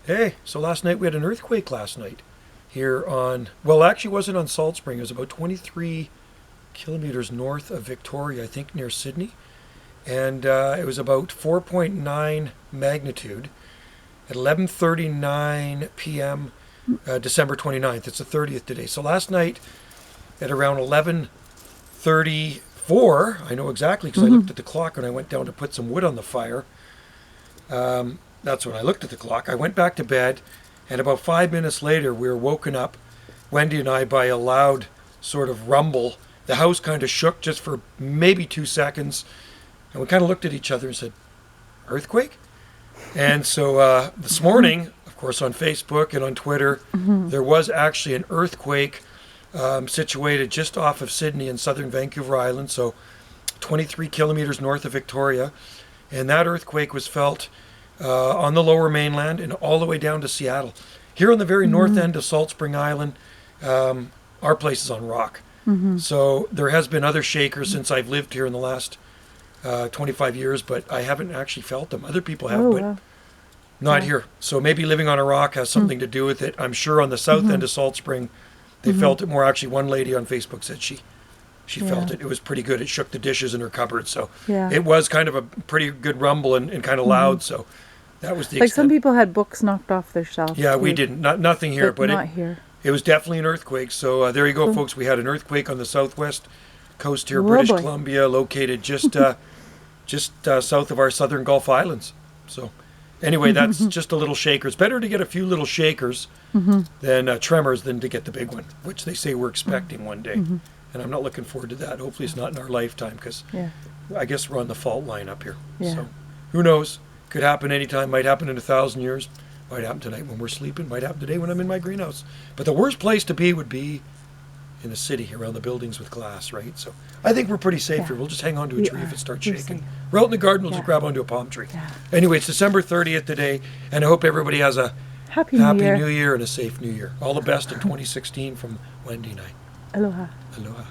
Hey, so last night we had an earthquake last night here on, well, actually it wasn't on Salt Spring. It was about 23 kilometers north of Victoria, I think near Sidney. And it was about 4.9 magnitude at 11:39 p.m. December 29th. It's the 30th today. So last night at around 11:34, I know exactly because I looked at the clock when I went down to put some wood on the fire. That's when I looked at the clock. I went back to bed, and about 5 minutes later, we were woken up, Wendy and I, by a loud sort of rumble. The house kind of shook just for maybe 2 seconds, and we kind of looked at each other and said, "Earthquake?" And so this morning, of course, on Facebook and on Twitter, there was actually an earthquake situated just off of Sidney in southern Vancouver Island, so 23 kilometers north of Victoria. And that earthquake was felt on the lower mainland and all the way down to Seattle. Here on the very north end of Salt Spring Island, our place is on rock. So there has been other shakers since I've lived here in the last 25 years, but I haven't actually felt them. Other people have, but not here. So maybe living on a rock has something to do with it. I'm sure on the south end of Salt Spring, they felt it more. Actually, one lady on Facebook said she felt it. It was pretty good. It shook the dishes in her cupboard. So it was kind of a pretty good rumble and kind of loud. So that was the Like extent. some people had books knocked off their shelves. Yeah, too, we didn't. Nothing here, but not here. it was definitely an earthquake. So there you go, folks. We had an earthquake on the southwest coast here, Oh, British boy. Columbia, located just south of our southern Gulf Islands. So anyway, that's just a little shaker. It's better to get a few little shakers than tremors than to get the big one, which they say we're expecting one day. And I'm not looking forward to that. Hopefully it's not in our lifetime because I guess we're on the fault line up here. Yeah. So who knows? Could happen anytime. Might happen in 1,000 years. Might happen tonight when we're sleeping. Might happen today when I'm in my greenhouse. But the worst place to be would be in the city around the buildings with glass, right? So I think we're pretty safe here. We'll just hang on to a tree if it starts We're shaking. safe. We're out in the garden. We'll just grab onto a palm tree. Yeah. Anyway, it's December 30th today, and I hope everybody has a Happy happy New Year. New Year and a safe New Year. All the best in 2016 from Wendy and I. Aloha. Aloha.